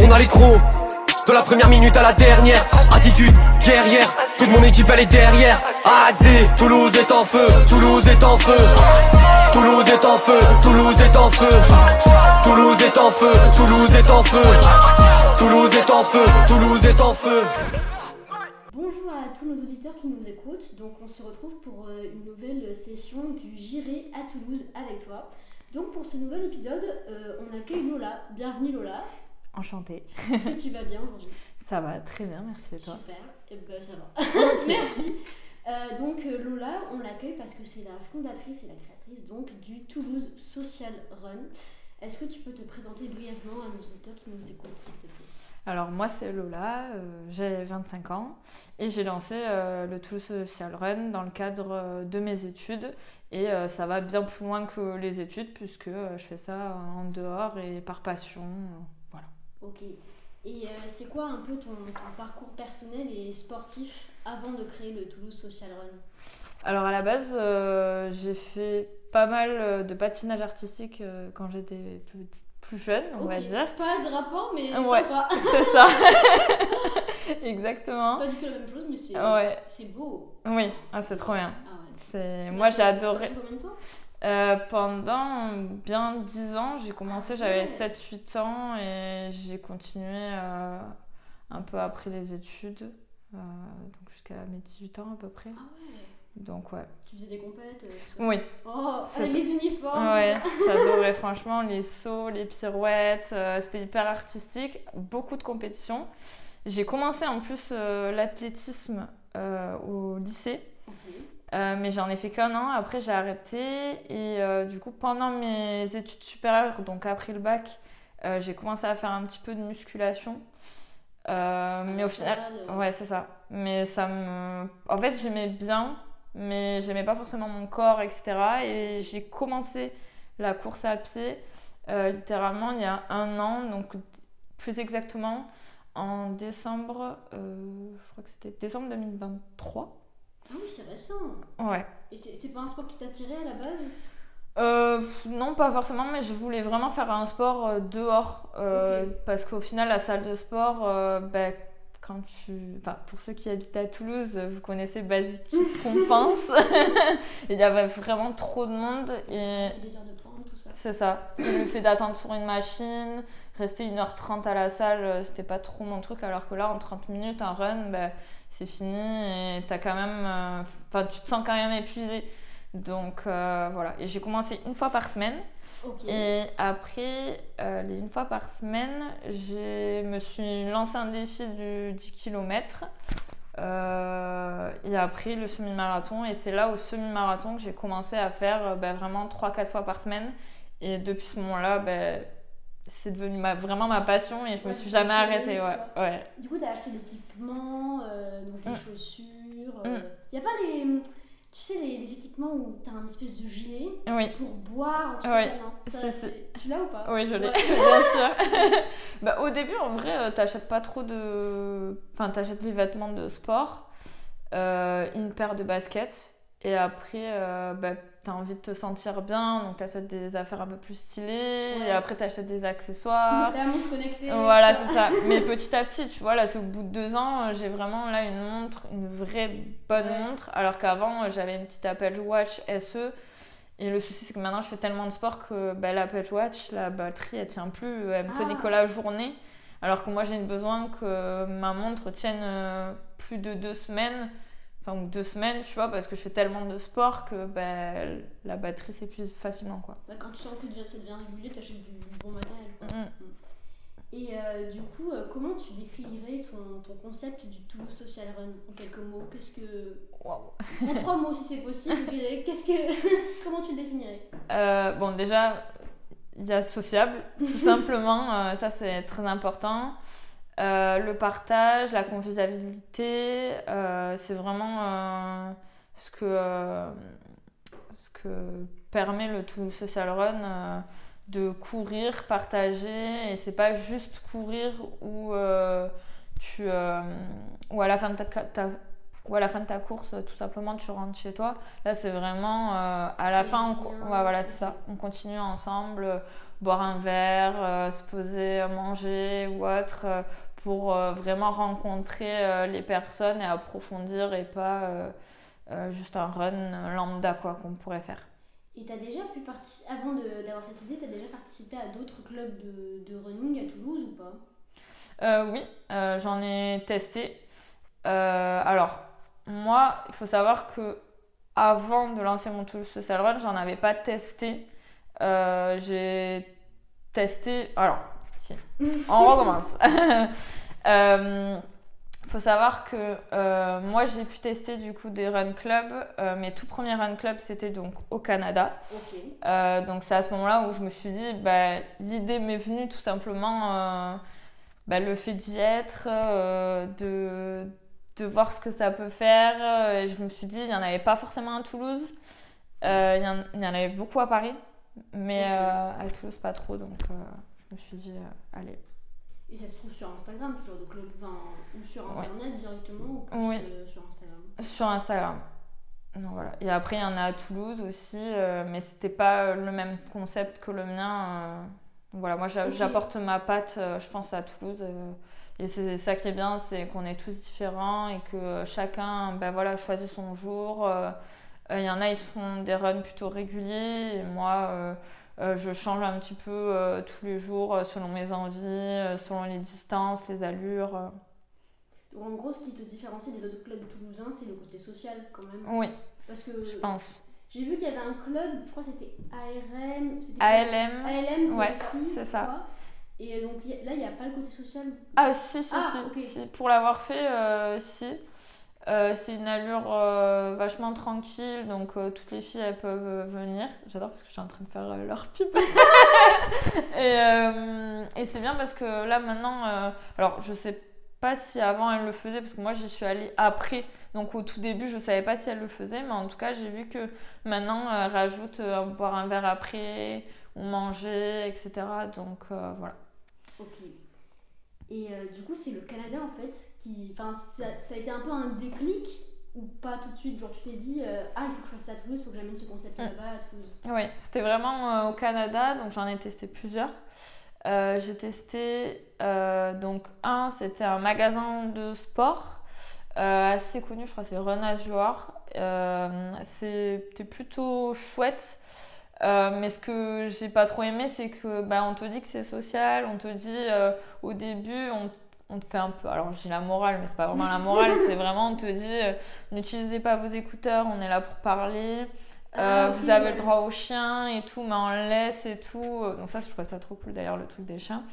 on a les crocs. De la première minute à la dernière, attitude guerrière, toute mon équipe elle est derrière. AZ, Toulouse est en feu, Toulouse est en feu. Toulouse est en feu, Toulouse est en feu. Toulouse est en feu, Toulouse est en feu. Toulouse est en feu, Toulouse est en feu. Bonjour à tous nos auditeurs qui nous écoutent. Donc on se retrouve pour une nouvelle session du J'irai à Toulouse avec toi. Donc pour ce nouvel épisode, on accueille Lola. Bienvenue Lola. Enchantée. Est-ce que tu vas bien aujourd'hui? Ça va très bien, merci et toi? Super, et ben ça va. Merci. Donc Lola, on l'accueille parce que c'est la fondatrice et la créatrice donc du Toulouse Social Run. Est-ce que tu peux te présenter brièvement à nos auditeurs qui nous écoutent s'il te plaît? Alors moi c'est Lola, j'ai 25 ans et j'ai lancé le Toulouse Social Run dans le cadre de mes études et ça va bien plus loin que les études puisque je fais ça en dehors et par passion, voilà. Ok, et c'est quoi un peu ton parcours personnel et sportif avant de créer le Toulouse Social Run? Alors à la base j'ai fait pas mal de patinage artistique quand j'étais plus jeune, on va dire. Pas de rapport, mais ouais, sympa. C'est ça. Exactement. Pas du tout la même chose, mais c'est beau. Oui, c'est trop bien. Ah ouais. Moi j'ai adoré. Combien de temps? Pendant bien 10 ans, j'ai commencé, j'avais 7-8 ans et j'ai continué un peu après les études, donc jusqu'à mes 18 ans à peu près. Ah ouais. Donc ouais. Tu faisais des compètes? Oui. Oh, avec les uniformes. Ouais, j'adorais franchement les sauts, les pirouettes, c'était hyper artistique, beaucoup de compétitions. J'ai commencé en plus l'athlétisme au lycée, mais j'en ai fait qu'un an, après j'ai arrêté et du coup pendant mes études supérieures, donc après le bac, j'ai commencé à faire un petit peu de musculation. Mais au final, ouais c'est ça, mais en fait j'aimais bien, mais j'aimais pas forcément mon corps, etc. Et j'ai commencé la course à pied littéralement il y a un an, donc plus exactement en décembre, je crois que c'était décembre 2023. Ah oui, c'est récent. Ouais. Et c'est pas un sport qui t'attirait à la base? Non, pas forcément, mais je voulais vraiment faire un sport dehors. Parce qu'au final, la salle de sport, pour ceux qui habitent à Toulouse, vous connaissez Basic Compense. Il y avait vraiment trop de monde. Et des heures de pointe, tout ça. C'est ça. Et le fait d'attendre sur une machine, rester 1h30 à la salle, c'était pas trop mon truc. Alors que là, en 30 minutes, un run, c'est fini et t'as quand même, tu te sens quand même épuisé. Donc voilà. Et j'ai commencé une fois par semaine. Et après les une fois par semaine, je me suis lancé un défi du 10 km. Et après le semi-marathon. Et c'est là au semi-marathon que j'ai commencé à faire vraiment 3-4 fois par semaine. Et depuis ce moment-là, c'est devenu vraiment ma passion et je me suis jamais arrêtée. Ouais. Du coup, tu as acheté l'équipement, donc les chaussures. Y a pas tu sais, les équipements où tu as un espèce de gilet pour boire, en tout cas, non? Tu l'as ou pas? Oui, je l'ai, bien sûr. Au début, en vrai, t'achètes pas trop de... Enfin, t'achètes des vêtements de sport, une paire de baskets, et après, t'as envie de te sentir bien, donc t'achètes des affaires un peu plus stylées, et après t'achètes des accessoires. La montre connectée. Voilà, c'est ça. Mais petit à petit, tu vois, là, c'est au bout de 2 ans, j'ai vraiment là une montre, une vraie bonne montre, alors qu'avant, j'avais une petite Apple Watch SE. Et le souci, c'est que maintenant, je fais tellement de sport que l'Apple Watch, la batterie, elle tient plus, elle me tenait que la journée. Alors que moi, j'ai besoin que ma montre tienne plus de 2 semaines. Ou 2 semaines, tu vois, parce que je fais tellement de sport que la batterie s'épuise facilement, quoi. Quand tu sens que ça devient régulier, tu achètes du bon matériel, quoi. Et du coup, comment tu décrirais ton concept du Toulouse Social Run en quelques mots? En 3 mots si c'est possible. Comment tu le définirais? Bon, déjà, il y a sociable, tout simplement, ça c'est très important. Le partage, la convivialité, c'est vraiment ce que permet le Toulouse Social Run, de courir, partager, et c'est pas juste courir où ou à la fin de ta course, tout simplement tu rentres chez toi. Là c'est vraiment à la fin, c'est ça, on continue ensemble. boire un verre, se poser, manger ou autre, pour vraiment rencontrer les personnes et approfondir et pas juste un run lambda quoi, qu'on pourrait faire. Et t'as déjà pu participer, avant d'avoir cette idée, t'as déjà participé à d'autres clubs de running à Toulouse ou pas? Oui, j'en ai testé. Alors, moi, il faut savoir que avant de lancer mon Toulouse Social Run, j'en avais pas testé. J'ai testé. Alors, si, on recommence. Faut savoir que moi j'ai pu tester du coup des run clubs. Mes tout premiers run clubs c'était donc au Canada. Okay. Donc c'est à ce moment-là où je me suis dit, l'idée m'est venue tout simplement, le fait d'y être, de voir ce que ça peut faire. Et je me suis dit, il n'y en avait pas forcément à Toulouse. Il y en avait beaucoup à Paris, mais à Toulouse pas trop. Donc je me suis dit, allez. Et ça se trouve sur Instagram, toujours de club, ou sur internet directement, ou sur Instagram? Sur Instagram. Donc, voilà. Et après, il y en a à Toulouse aussi, mais c'était pas le même concept que le mien. Voilà, moi j'apporte ma patte, je pense, à Toulouse. Et c'est ça qui est bien, c'est qu'on est tous différents et que chacun choisit son jour. Il y en a, ils se font des runs plutôt réguliers. Et moi, je change un petit peu tous les jours selon mes envies, selon les distances, les allures. Donc en gros, ce qui te différencie des autres clubs toulousains, c'est le côté social quand même. Oui, parce que je pense. J'ai vu qu'il y avait un club, je crois que c'était ARM. ALM, pour ouais, les filles, c'est ça. Et donc là, il n'y a pas le côté social? Ah si, okay. Si. Pour l'avoir fait, si. C'est une allure vachement tranquille, donc toutes les filles elles peuvent venir. J'adore parce que je suis en train de faire leur pub. Et c'est bien parce que là maintenant, alors je sais pas si avant elles le faisaient parce que moi j'y suis allée après, donc au tout début je savais pas si elles le faisaient, mais en tout cas j'ai vu que maintenant elles rajoutent boire un verre après ou manger, etc. Donc voilà. Ok. Et du coup, c'est le Canada en fait qui. Enfin, ça a été un peu un déclic ou pas tout de suite? Genre, tu t'es dit, il faut que je fasse ça à Toulouse, il faut que j'amène ce concept là-bas à Toulouse. Oui, c'était vraiment au Canada, donc j'en ai testé plusieurs. J'ai testé, c'était un magasin de sport assez connu, je crois que c'est Run As You Are. C'était plutôt chouette. Mais ce que j'ai pas trop aimé, c'est que on te dit que c'est social, on te dit au début, on te fait un peu, alors j'ai la morale, mais c'est pas vraiment la morale, c'est vraiment on te dit n'utilisez pas vos écouteurs, on est là pour parler, vous avez le droit aux chiens et tout, mais on laisse et tout. Donc ça, je trouvais ça trop cool d'ailleurs, le truc des chiens.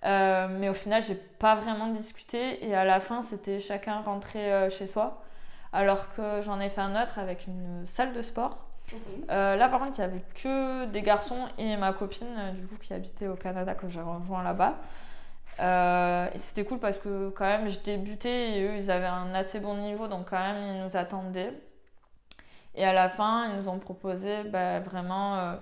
Mais au final, j'ai pas vraiment discuté et à la fin, c'était chacun rentré chez soi, alors que j'en ai fait un autre avec une salle de sport. Okay. Là par contre il n'y avait que des garçons et ma copine du coup qui habitait au Canada que j'ai rejoint là-bas, et c'était cool parce que quand même je débutais et eux ils avaient un assez bon niveau, donc quand même ils nous attendaient et à la fin ils nous ont proposé vraiment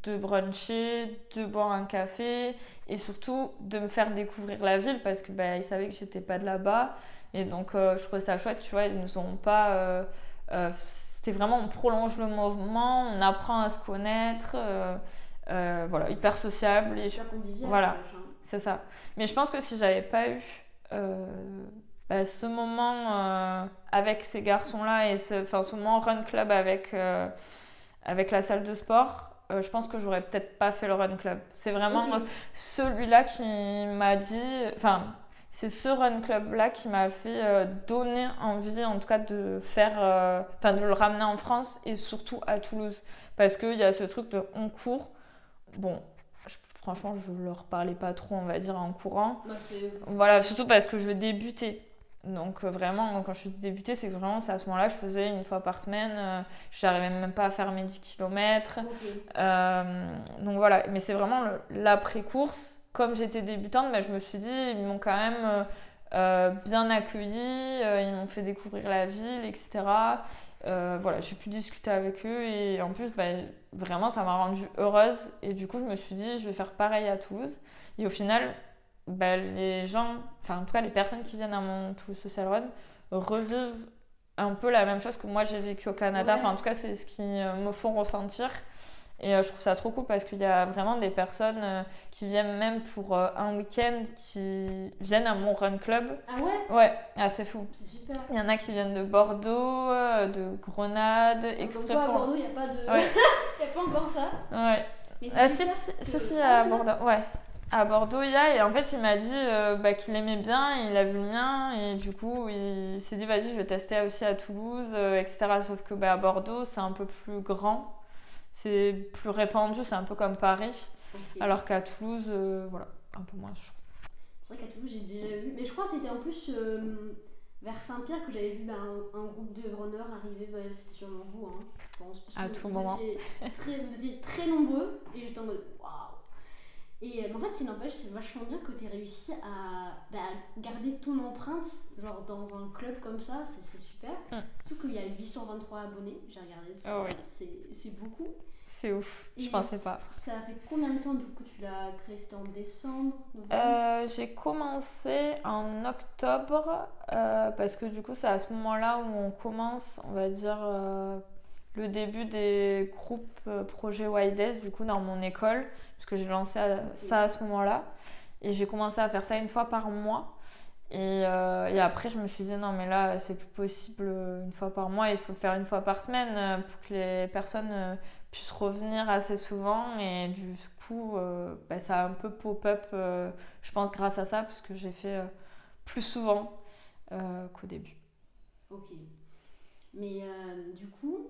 de bruncher, de boire un café et surtout de me faire découvrir la ville parce que ils savaient que j'étais pas de là-bas et donc je trouvais ça chouette, tu vois, ils nous ont pas c'était vraiment, on prolonge le mouvement, on apprend à se connaître, voilà, hyper sociable. C'est super convivial. Voilà, c'est ça. Mais je pense que si j'avais pas eu ce moment avec ces garçons-là et ce moment run club avec la salle de sport, je pense que j'aurais peut-être pas fait le run club. C'est vraiment celui-là qui m'a dit... C'est ce run club là qui m'a fait donner envie en tout cas de faire, de le ramener en France et surtout à Toulouse parce qu'il y a ce truc de on court. Bon, franchement je leur parlais pas trop on va dire en courant. Voilà, surtout parce que je débutais. Donc vraiment quand je suis débutée c'est que vraiment c'est à ce moment-là je faisais une fois par semaine, je n'arrivais même pas à faire mes 10 km. Donc voilà, mais c'est vraiment l'après-course. Comme j'étais débutante, je me suis dit, ils m'ont quand même bien accueillie, ils m'ont fait découvrir la ville, etc. Voilà, j'ai pu discuter avec eux et en plus, vraiment, ça m'a rendue heureuse. Et du coup, je me suis dit, je vais faire pareil à Toulouse. Et au final, les gens, en tout cas les personnes qui viennent à mon Toulouse Social Run revivent un peu la même chose que moi j'ai vécu au Canada. En tout cas, c'est ce qu'ils me font ressentir. Et je trouve ça trop cool parce qu'il y a vraiment des personnes qui viennent même pour un week-end, qui viennent à mon run club. Ah ouais? Ouais, c'est fou. C'est super. Il y en a qui viennent de Bordeaux, de Grenade, exprès à pour... Bordeaux, il n'y a pas de... Ouais. Il n'y a pas encore ça. Ouais. Mais si, à Bordeaux. Ouais. À Bordeaux, il y a, et en fait, il m'a dit qu'il aimait bien, il a vu le mien, et du coup, il s'est dit, vas-y, je vais tester aussi à Toulouse, etc. Sauf que à Bordeaux, c'est un peu plus grand, c'est plus répandu, c'est un peu comme Paris, alors qu'à Toulouse, voilà, un peu moins chaud. C'est vrai qu'à Toulouse, j'ai déjà vu, mais je crois que c'était en plus vers Saint-Pierre que j'avais vu un groupe de runners arriver, c'était sûrement vous, hein, je pense. Parce à que tout moment. Vous étiez très nombreux, et j'étais en mode, waouh! Et en fait, c'est vachement bien que tu aies réussi à garder ton empreinte, genre dans un club comme ça, c'est super. Surtout qu'il y a 823 abonnés, j'ai regardé. Oh oui. C'est beaucoup. C'est ouf, je pensais pas. Ça fait combien de temps du coup tu l'as créé? C'était en décembre, j'ai commencé en octobre, parce que du coup, c'est à ce moment-là où on commence, on va dire, le début des groupes projets YDS, du coup, dans mon école. Parce que j'ai lancé ça à ce moment-là. Et j'ai commencé à faire ça une fois par mois. Et après, je me suis dit, non, mais là, c'est plus possible une fois par mois. Il faut le faire une fois par semaine pour que les personnes puissent revenir assez souvent. Et du coup, ça a un peu pop-up, je pense, grâce à ça, parce que j'ai fait plus souvent qu'au début. Ok. Mais du coup...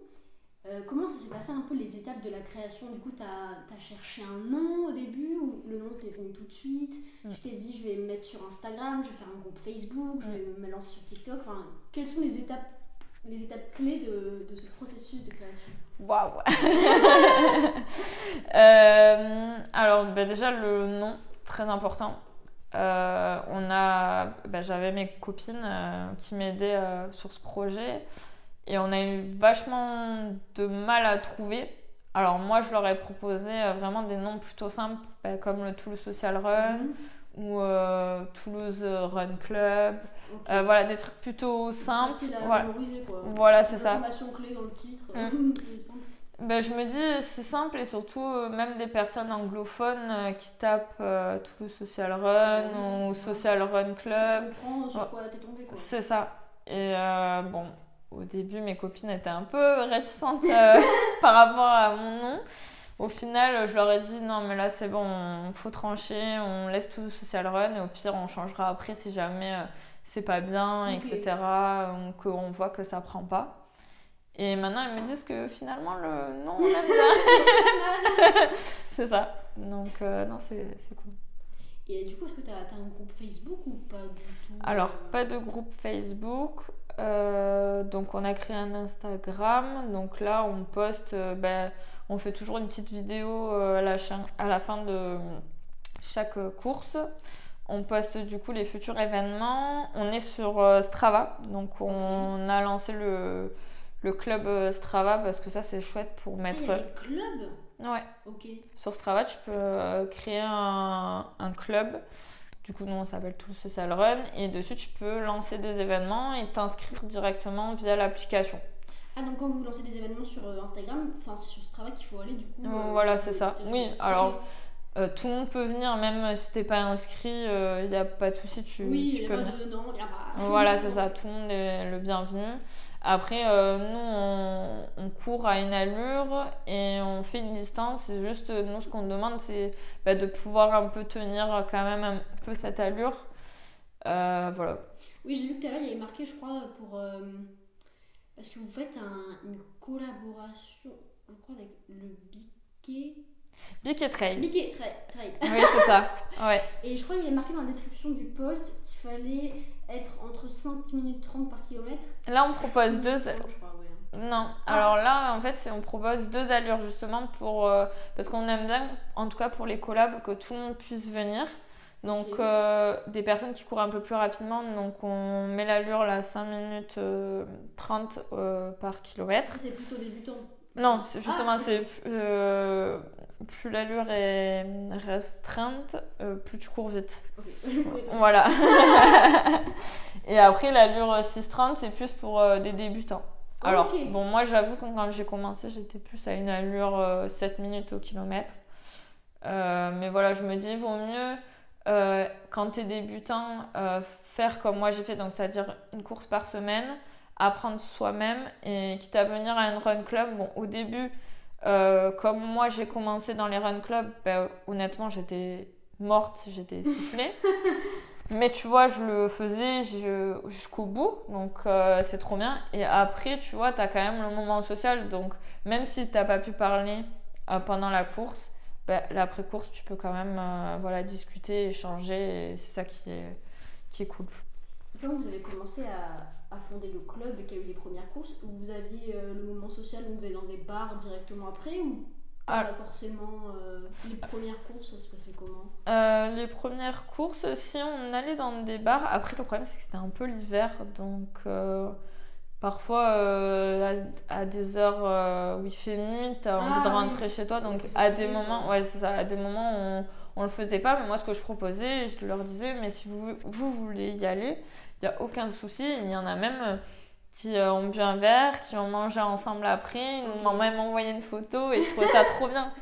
comment ça s'est passé un peu les étapes de la création? Du coup, t'as cherché un nom au début ou le nom t'est venu tout de suite? Tu t'es dit, je vais me mettre sur Instagram, je vais faire un groupe Facebook, je vais me lancer sur TikTok. Enfin, quelles sont les étapes clés de ce processus de création? Waouh. Alors, déjà, le nom, très important. J'avais mes copines qui m'aidaient sur ce projet. Et on a eu vachement de mal à trouver. Alors moi, je leur ai proposé vraiment des noms plutôt simples, comme le Toulouse Social Run ou Toulouse Run Club. Okay. Voilà, des trucs plutôt simples. Facile à mémoriser, quoi. Voilà, c'est ça. Information clé dans le titre. Je me dis, c'est simple, et surtout, même des personnes anglophones qui tapent Toulouse Social Run ou Social Run Club. Tu comprends sur quoi t'es tombé, quoi. C'est ça. Et bon... Au début, mes copines étaient un peu réticentes par rapport à mon nom. Au final, je leur ai dit non, mais là c'est bon, il faut trancher, on laisse tout Social Run et au pire, on changera après si jamais c'est pas bien, etc. Qu'on voit que ça prend pas. Et maintenant, elles me disent que finalement, le nom, on aime bien. C'est ça. Donc, non, c'est cool. Et du coup, est-ce que tu as un groupe Facebook ou pas du tout? Alors, pas de groupe Facebook. Donc on a créé un Instagram, donc là on poste, on fait toujours une petite vidéo à la fin de chaque course. On poste du coup les futurs événements. On est sur Strava, donc on a lancé le club Strava parce que ça c'est chouette pour mettre... Il y a des clubs? Ouais. Ok. Sur Strava tu peux créer un club. Du coup, nous, on s'appelle Toulouse Social Run. Et dessus, tu peux lancer des événements et t'inscrire directement via l'application. Ah, donc quand vous lancez des événements sur Instagram, c'est sur Strava qu'il faut aller, du coup voilà, c'est ça. Oui, alors, tout le monde peut venir, même si t'es pas inscrit, il n'y a pas de souci, tu peux venir. Non, viens pas. Voilà, c'est ça. Tout le monde est le bienvenu. Après, nous, on court à une allure et on fait une distance. C'est juste, nous, ce qu'on demande, c'est de pouvoir un peu tenir quand même un peu cette allure. Voilà. Oui, j'ai vu que tout à l'heure, il y avait marqué, je crois, parce que vous faites une collaboration, je crois, avec le Biquet Trail. Biquet Trail. Oui, c'est ça. Ouais. Et je crois qu'il y a marqué dans la description du post qu'il fallait être entre 5 minutes 30 par kilomètre. Là, on propose 2... je crois, ouais. Non. Alors là, en fait, on propose 2 allures justement parce qu'on aime bien, en tout cas pour les collabs, que tout le monde puisse venir. Donc, des personnes qui courent un peu plus rapidement. Donc, on met l'allure là 5 minutes 30 par kilomètre. C'est plutôt débutant. Non, justement, plus l'allure est restreinte, plus tu cours vite. Okay. Voilà. Et après, l'allure 6:30, c'est plus pour des débutants. Alors, bon, moi, j'avoue que quand j'ai commencé, j'étais plus à une allure 7 minutes au kilomètre. Mais voilà, je me dis, vaut mieux, quand tu es débutant, faire comme moi j'ai fait, donc c'est-à-dire une course par semaine, apprendre soi-même et quitte à venir à un run club. Bon, au début, comme moi j'ai commencé dans les run clubs, honnêtement, j'étais morte, j'étais essoufflée. Mais tu vois, je le faisais jusqu'au bout, donc c'est trop bien. Et après, tu vois, tu as quand même le moment social, donc même si tu n'as pas pu parler pendant la course, l'après-course, tu peux quand même voilà, discuter, échanger, et c'est ça qui est cool. Quand vous avez commencé à fonder le club et qu'il y a eu les premières courses, vous aviez le moment social où vous allez dans des bars directement après ou pas forcément les premières courses, ça se passait comment? Les premières courses, si on allait dans des bars, après le problème c'est que c'était un peu l'hiver, donc parfois à des heures où il fait nuit, tu as envie de rentrer chez toi, donc à des moments, ouais, c'est ça, à des moments on le faisait pas, mais moi ce que je proposais, je leur disais, mais si vous voulez y aller, il n'y a aucun souci, il y en a même qui ont bu un verre, qui ont mangé ensemble après, ils m'ont même envoyé une photo et je trouvais ça trop bien.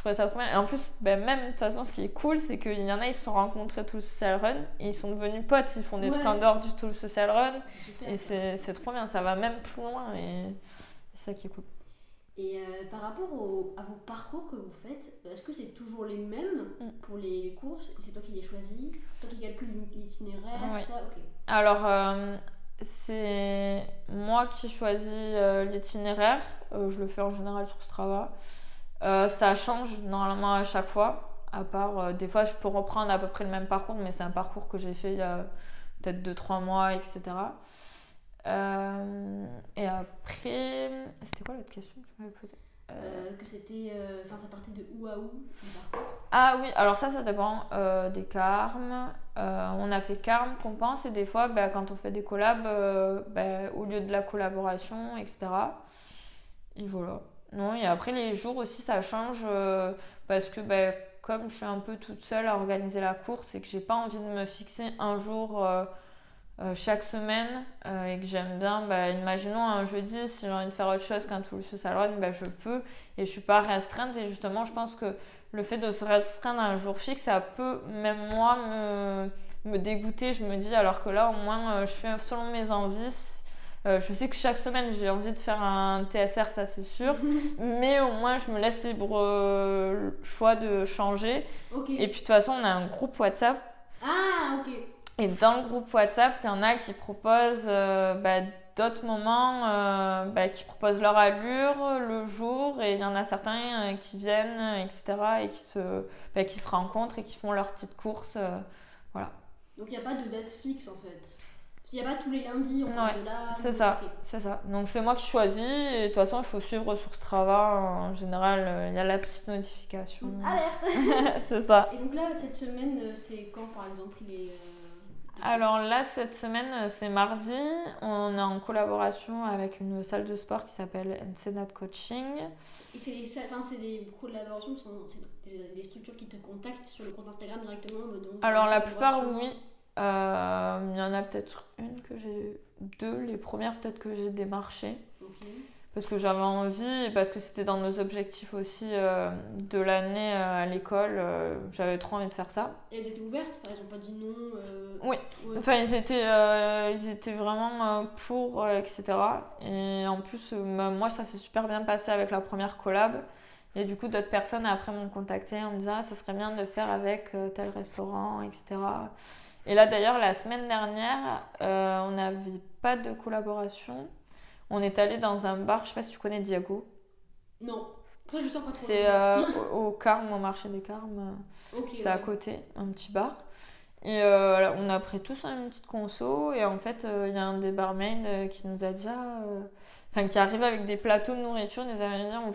Et en plus, même de toute façon, ce qui est cool, c'est qu'il y en a, ils se sont rencontrés tout le social run et ils sont devenus potes, ils font des trucs en dehors du tout le social run et c'est trop bien, ça va même plus loin et c'est ça qui est cool. Et par rapport à vos parcours que vous faites, est-ce que c'est toujours les mêmes pour les courses? C'est toi qui les choisis? C'est toi qui calcules l'itinéraire, tout ça? Alors, c'est moi qui choisis l'itinéraire. Je le fais en général sur Strava. Ça change normalement à chaque fois. À part, des fois, je peux reprendre à peu près le même parcours, mais c'est un parcours que j'ai fait il y a peut-être 2-3 mois, etc. Et après, c'était quoi l'autre question que tu m'avais posée? Que c'était, ça partait de où à où? Ah oui, alors ça dépend des carmes. On a fait carmes qu'on pense et des fois, quand on fait des collabs, au lieu de la collaboration, etc. Et voilà. Non, et après les jours aussi, ça change parce que comme je suis un peu toute seule à organiser la course et que j'ai pas envie de me fixer un jour chaque semaine et que j'aime bien, imaginons un jeudi, si j'ai envie de faire autre chose qu'un tout le social run, je peux et je suis pas restreinte. Et justement, je pense que le fait de se restreindre à un jour fixe, ça peut même moi me dégoûter. Je me dis, alors que là, au moins, je fais selon mes envies. Je sais que chaque semaine, j'ai envie de faire un TSR, ça c'est sûr. Mais au moins, je me laisse libre choix de changer. Et puis, de toute façon, on a un groupe WhatsApp. Ah, ok. Et dans le groupe WhatsApp, il y en a qui proposent d'autres moments, qui proposent leur allure le jour. Et il y en a certains qui viennent, etc. Et qui se rencontrent et qui font leur petite course. Voilà. Donc, il n'y a pas de date fixe, en fait. Il n'y a pas tous les lundis, on parle de là. C'est ça, c'est ça. Donc c'est moi qui choisis et de toute façon il faut suivre sur Strava. En général, il y a la petite notification. Alerte. C'est ça. Et donc là, cette semaine, c'est quand par exemple les... Alors là, cette semaine, c'est mardi. On est en collaboration avec une salle de sport qui s'appelle Ensenada Coaching. Et c'est des collaborations, c'est des structures qui te contactent sur le compte Instagram directement donc, alors la plupart, oui. Il y en a peut-être deux, les premières peut-être que j'ai démarché parce que j'avais envie et parce que c'était dans nos objectifs aussi de l'année à l'école, j'avais trop envie de faire ça. Et elles étaient ouvertes? Elles n'ont pas dit non? Oui, enfin ils étaient vraiment pour, etc. Et en plus, moi ça s'est super bien passé avec la première collab. Et du coup, d'autres personnes après m'ont contacté en me disant ça serait bien de le faire avec tel restaurant, etc. Et là d'ailleurs, la semaine dernière, on n'avait pas de collaboration. On est allé dans un bar, je sais pas si tu connais Diago. Non. Après, je sens pas trop. C'est au Carmes, au marché des Carmes. C'est à côté, un petit bar. Et on a pris tous une petite conso. Et en fait, il y a un des barmaids qui nous a dit, qui arrive avec des plateaux de nourriture. Il nous a dit, on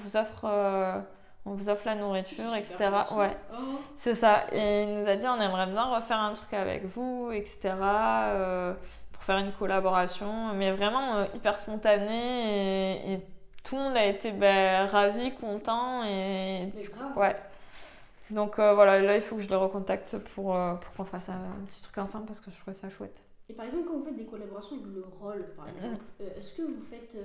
vous offre la nourriture, etc. Ouais, c'est ça. Et il nous a dit, on aimerait bien refaire un truc avec vous, etc. Pour faire une collaboration. Mais vraiment hyper spontané. Et tout le monde a été ravi, content. Et ouais. Donc voilà, là il faut que je les recontacte pour qu'on fasse un petit truc ensemble parce que je trouvais ça chouette. Et par exemple, quand vous faites des collaborations avec le rôle, par exemple, est-ce que vous faites...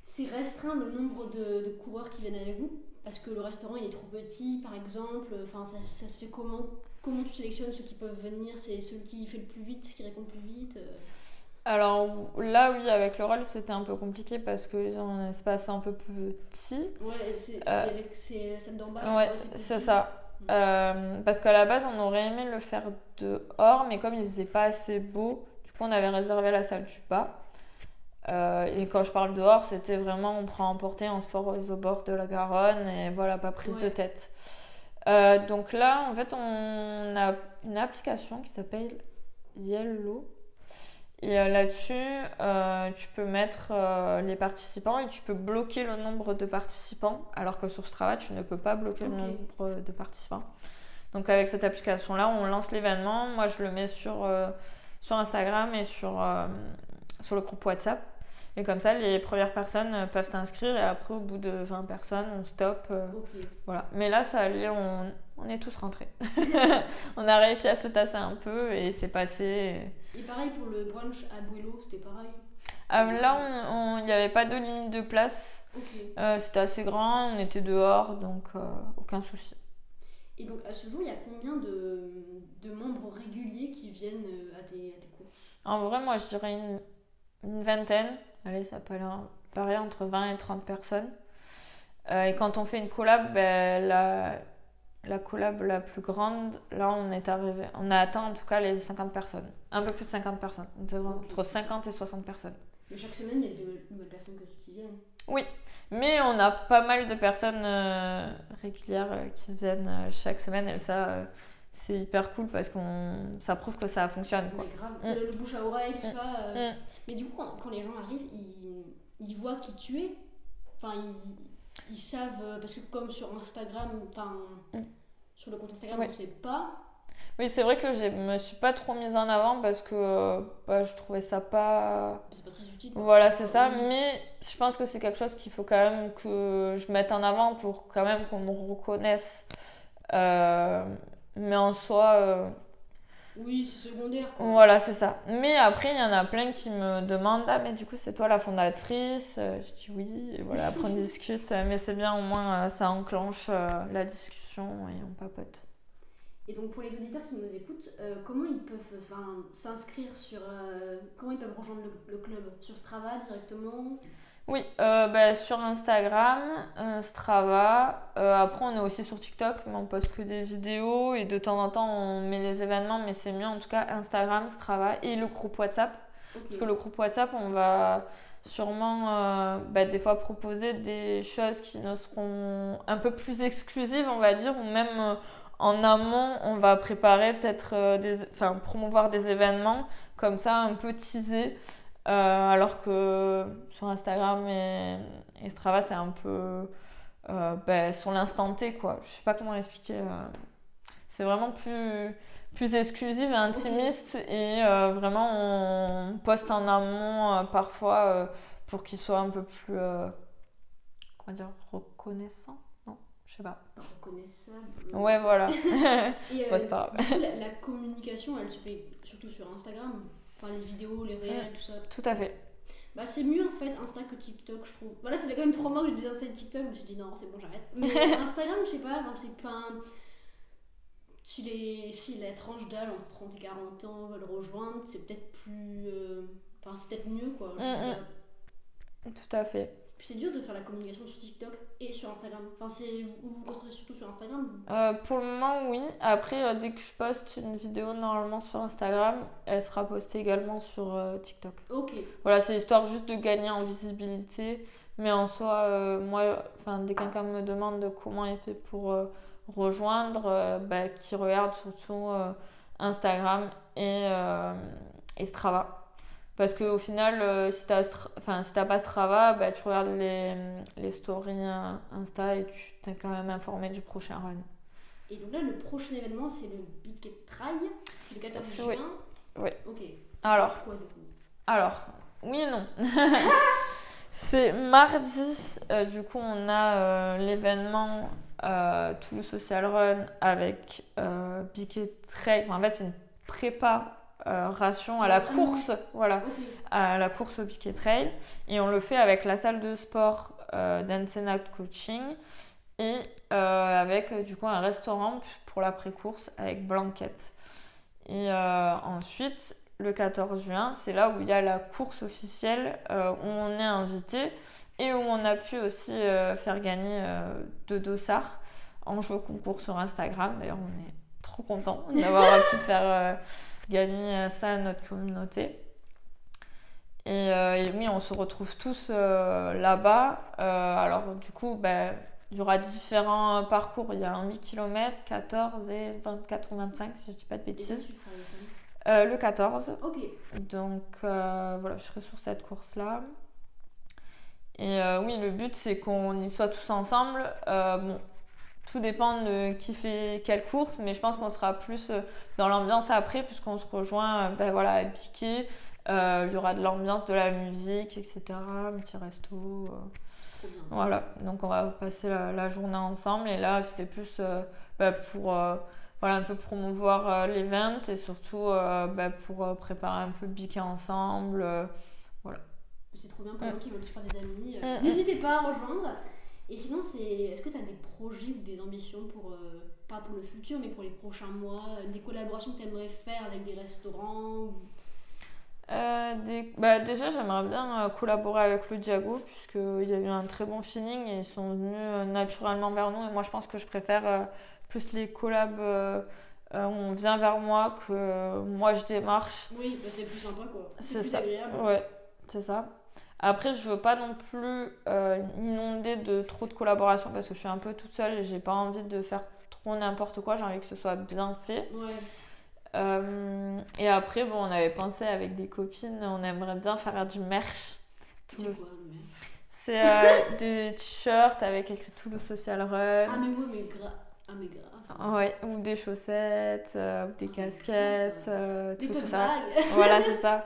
c'est restreint le nombre de coureurs qui viennent avec vous? Parce que le restaurant, il est trop petit, par exemple. Enfin, ça se fait comment? Comment tu sélectionnes ceux qui peuvent venir? C'est celui qui fait le plus vite, qui répond le plus vite? Alors là, oui, avec le rôle, c'était un peu compliqué parce qu'ils ont un espace un peu petit. Ouais, c'est celle d'en bas. Ouais, c'est ça. Parce qu'à la base, on aurait aimé le faire dehors, mais comme il faisait pas assez beau, du coup, on avait réservé la salle du bas. Et quand je parle dehors, c'était vraiment on prend emporter, on se pose au bord de la Garonne et voilà, pas prise de tête. Donc là, en fait, on a une application qui s'appelle Yellow. Et là-dessus, tu peux mettre les participants et tu peux bloquer le nombre de participants, alors que sur Strava, tu ne peux pas bloquer le nombre de participants. Donc avec cette application-là, on lance l'événement. Moi, je le mets sur Instagram et sur le groupe WhatsApp. Et comme ça, les premières personnes peuvent s'inscrire et après, au bout de 20 personnes, on stoppe. Voilà. Mais là, ça allait, on est tous rentrés. On a réussi à se tasser un peu et c'est passé. Et pareil pour le brunch à Buello, c'était pareil? Là, il n'y avait pas de limite de place. C'était assez grand, on était dehors, donc aucun souci. Et donc à ce jour, il y a combien de membres réguliers qui viennent à tes courses? En vrai, moi, je dirais une vingtaine. Allez, ça peut varier entre 20 et 30 personnes. Et quand on fait une collab, la collab la plus grande, là, on a atteint en tout cas les 50 personnes. Un peu plus de 50 personnes. Entre 50 et 60 personnes. Mais chaque semaine, il y a de nouvelles personnes qui viennent? Oui, mais on a pas mal de personnes régulières qui viennent chaque semaine. Et ça, c'est hyper cool parce que ça prouve que ça fonctionne. Quoi. Ouais, grave. C'est le bouche à oreille, tout ça. Mais du coup, quand les gens arrivent, ils voient qui tu es. Enfin, ils savent, parce que comme sur Instagram, sur le compte Instagram, on ne sait pas. Oui, c'est vrai que je me suis pas trop mise en avant parce que je trouvais ça pas... C'est pas très utile. Voilà, c'est ça. Mais je pense que c'est quelque chose qu'il faut quand même que je mette en avant pour quand même qu'on me reconnaisse. Mais en soi... Oui, c'est secondaire. Quoi. Voilà, c'est ça. Mais après, il y en a plein qui me demandent « Ah, mais du coup, c'est toi la fondatrice ?» Je dis oui, et voilà, après on discute. Mais c'est bien, au moins, ça enclenche la discussion et on papote. Et donc, pour les auditeurs qui nous écoutent, comment ils peuvent s'inscrire sur... comment ils peuvent rejoindre le club? Sur Strava directement? Oui, sur Instagram, Strava. Après, on est aussi sur TikTok, mais on poste que des vidéos. Et de temps en temps, on met les événements, mais c'est mieux en tout cas Instagram, Strava et le groupe WhatsApp. Parce que le groupe WhatsApp, on va sûrement des fois proposer des choses qui ne seront un peu plus exclusives, on va dire, ou même en amont, on va préparer peut-être promouvoir des événements comme ça, un peu teasés. Alors que sur Instagram et Strava, c'est un peu sur l'instant T, quoi. Je sais pas comment expliquer. C'est vraiment plus exclusif et intimiste et vraiment on poste en amont parfois pour qu'il soit un peu plus reconnaissant. Non, je sais pas. Reconnaissable. Ouais, voilà. Et c'est pas grave. La communication, elle se fait surtout sur Instagram. Enfin, les vidéos, les réels, tout ça. Tout à fait. Bah, c'est mieux en fait Insta que TikTok, je trouve. Voilà, ça fait quand même 3 mois que j'ai désinstallé TikTok, je me suis dit non, c'est bon, j'arrête. Mais Instagram, je sais pas, c'est pas. Si la tranche d'âge entre 30 et 40 ans veulent rejoindre, c'est peut-être plus. C'est peut-être mieux quoi. Tout à fait. Puis c'est dur de faire la communication sur TikTok et sur Instagram. Vous vous concentrez surtout sur Instagram? Pour le moment, oui. Après, dès que je poste une vidéo normalement sur Instagram, elle sera postée également sur TikTok. Ok. Voilà, c'est histoire juste de gagner en visibilité. Mais en soi, moi, dès que quelqu'un me demande comment il fait pour rejoindre, qui regarde surtout Instagram et Strava. Parce qu'au final, si t'as pas Strava, tu regardes les stories Insta et tu t'es quand même informé du prochain run. Et donc là, le prochain événement, c'est le Biquet Trail. C'est le 14 juin. Oui. Ok. Alors, quoi, du coup? Alors, oui et non. C'est mardi. Du coup, on a l'événement Toulouse Social Run avec Biquet Trail. En fait, c'est une prépa ration à la course, voilà, à la course au piquet trail. Et on le fait avec la salle de sport d'Ensena Coaching et avec du coup un restaurant pour l'après-course avec blanquette. Et ensuite, le 14 juin, c'est là où il y a la course officielle où on est invité et où on a pu aussi faire gagner 2 dossards en jeu concours sur Instagram. D'ailleurs, on est trop contents d'avoir pu faire gagner ça à notre communauté. Et oui, on se retrouve tous là-bas. Alors du coup, il y aura différents parcours. Il y a un 8 km, 14 et 24 ou 25, si je ne dis pas de bêtises. Le 14. Ok. Donc voilà, je serai sur cette course-là. Et oui, le but, c'est qu'on y soit tous ensemble. Bon, tout dépend de qui fait quelle course, mais je pense qu'on sera plus dans l'ambiance après, puisqu'on se rejoint voilà, à piquer. Il y aura de l'ambiance, de la musique, etc. Un petit resto. Voilà, donc on va passer la journée ensemble. Et là, c'était plus pour voilà, un peu promouvoir l'event et surtout pour préparer un peu le piquet ensemble. Voilà. C'est trop bien pour ceux qui veulent se faire des amis. N'hésitez pas à rejoindre. Et sinon, est-ce que tu as des projets ou des ambitions pas pour le futur, mais pour les prochains mois, des collaborations que tu aimerais faire avec des restaurants Déjà, j'aimerais bien collaborer avec le Diago, puisqu'il y a eu un très bon feeling et ils sont venus naturellement vers nous. Et moi, je pense que je préfère plus les collabs où on vient vers moi que moi je démarche. Oui, c'est plus sympa quoi. C'est plus ça. agréable. Ouais, c'est ça. Après, je veux pas non plus inonder de trop de collaborations parce que je suis un peu toute seule et j'ai pas envie de faire trop n'importe quoi. J'ai envie que ce soit bien fait. Ouais. Et après, bon, on avait pensé avec des copines, on aimerait bien faire du merch. C'est quoi le merch? C'est des t-shirts avec écrit Toulouse Social Run. Ah mais ouais, mais grave. Ouais, ou des chaussettes, ou des casquettes, des tout tote ça. bags. Voilà, c'est ça.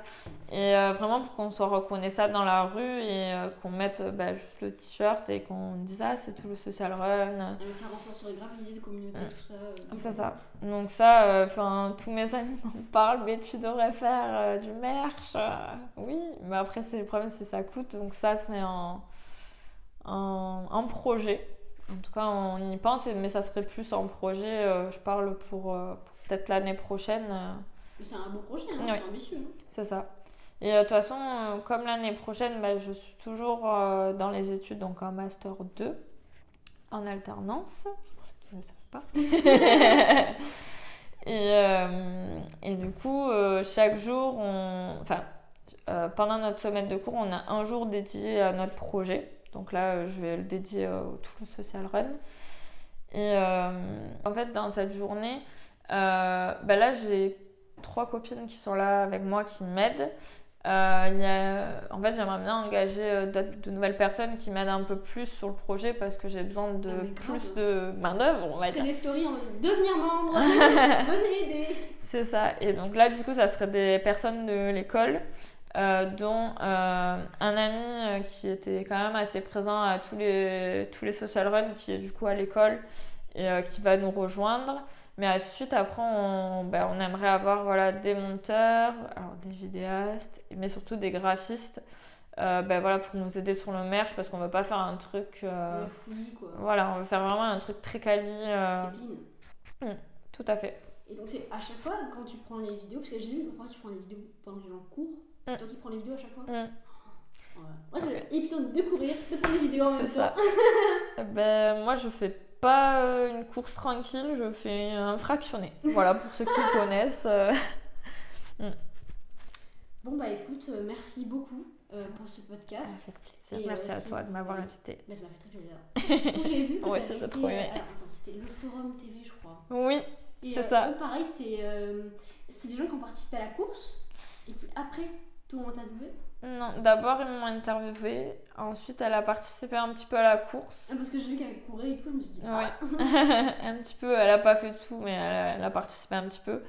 Et vraiment pour qu'on soit reconnaissable dans la rue et qu'on mette juste le t-shirt et qu'on dise c'est Toulouse Social Run. Et ça renforcerait grave l'idée de communauté, tout ça. C'est ça. Donc ça, tous mes amis m'en parlent, mais tu devrais faire du merch. Oui, mais après le problème c'est que ça coûte, donc ça c'est un projet. En tout cas, on y pense, mais ça serait plus en projet. Je parle pour peut-être l'année prochaine. Mais c'est un beau projet, hein, ouais. C'est ambitieux. Hein. C'est ça. Et de toute façon, comme l'année prochaine, je suis toujours dans les études, donc en Master 2, en alternance, pour ceux qui ne le savent pas. Et du coup, chaque jour, pendant notre semaine de cours, on a un jour dédié à notre projet. Donc là, je vais le dédier au Toulouse Social Run. Et en fait, dans cette journée, là, j'ai 3 copines qui sont là avec moi, qui m'aident. En fait, j'aimerais bien engager de nouvelles personnes qui m'aident un peu plus sur le projet parce que j'ai besoin de plus de main-d'œuvre, on va dire. C'est des stories en devenir membre, venez aider. C'est ça. Et donc là, du coup, ça serait des personnes de l'école. Dont un ami qui était quand même assez présent à tous les social runs, qui est du coup à l'école et qui va nous rejoindre. Mais ensuite, après, on aimerait avoir des monteurs, alors des vidéastes, mais surtout des graphistes pour nous aider sur le merch parce qu'on ne veut pas faire un truc. Fouillis, quoi. Voilà, on veut faire vraiment un truc très quali. C'est clean. Tout à fait. Et donc, c'est à chaque fois quand tu prends les vidéos, parce que j'ai vu parfois tu prends les vidéos pendant que j'ai en cours. C'est toi qui prends les vidéos à chaque fois. Ouais, et puis de courir, de prendre les vidéos en même temps. Moi je fais pas une course tranquille, je fais un fractionné. Voilà, pour ceux qui connaissent. Bon écoute, merci beaucoup pour ce podcast. Ça fait plaisir. Merci à toi de m'avoir invité. Ça m'a fait très plaisir. Quand j'ai vu que ouais, c'est trop aimé. Alors attends, c'était le Forum TV je crois. Oui, et c'est ça. Pareil, c'est des gens qui ont participé à la course et qui après t'ont interviewé. Non, d'abord ils m'ont interviewé, ensuite elle a participé un petit peu à la course. Parce que j'ai vu qu'elle courait et tout, je me suis dit un petit peu, elle a pas fait tout, mais elle a participé un petit peu.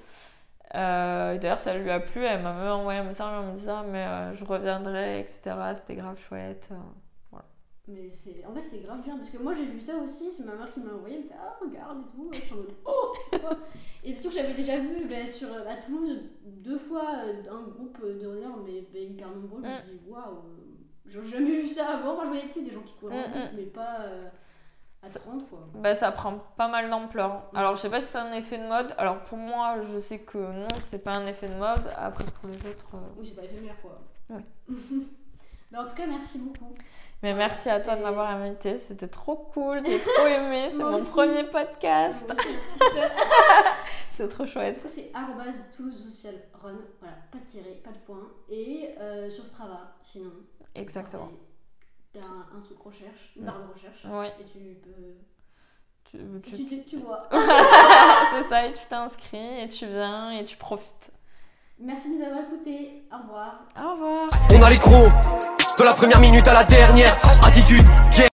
D'ailleurs ça lui a plu, elle m'a même envoyé un message en me disant mais je reviendrai, etc. C'était grave chouette. Voilà. Mais en fait c'est grave bien parce que moi j'ai vu ça aussi, c'est ma mère qui m'a envoyé, elle me fait regarde et tout, je suis en mode oh. Et surtout que j'avais déjà vu à Toulouse 2 fois un groupe de runners mais hyper nombreux. Je me suis dit waouh, j'ai jamais vu ça avant. Moi je voyais des gens qui couraient en groupe, mais pas à 30 quoi. Bah, ça prend pas mal d'ampleur. Alors je sais pas si c'est un effet de mode. Alors pour moi je sais que non, c'est pas un effet de mode. Après pour les autres. Oui, c'est pas éphémère quoi. Ouais. En tout cas, merci beaucoup. Mais merci à toi de m'avoir invitée, c'était trop cool, j'ai trop aimé, c'est mon premier podcast. C'est trop chouette. Du coup, c'est @Toulouse Social Run, voilà, pas de tiret, pas de point. Et sur Strava, sinon. Exactement. T'as un truc recherche, une barre de recherche. Ouais. Et tu peux. Tu vois. C'est ça, et tu t'inscris, et tu viens, et tu profites. Merci de nous avoir écoutés. Au revoir. Au revoir. On a les crocs, de la première minute à la dernière. Attitude, guerre.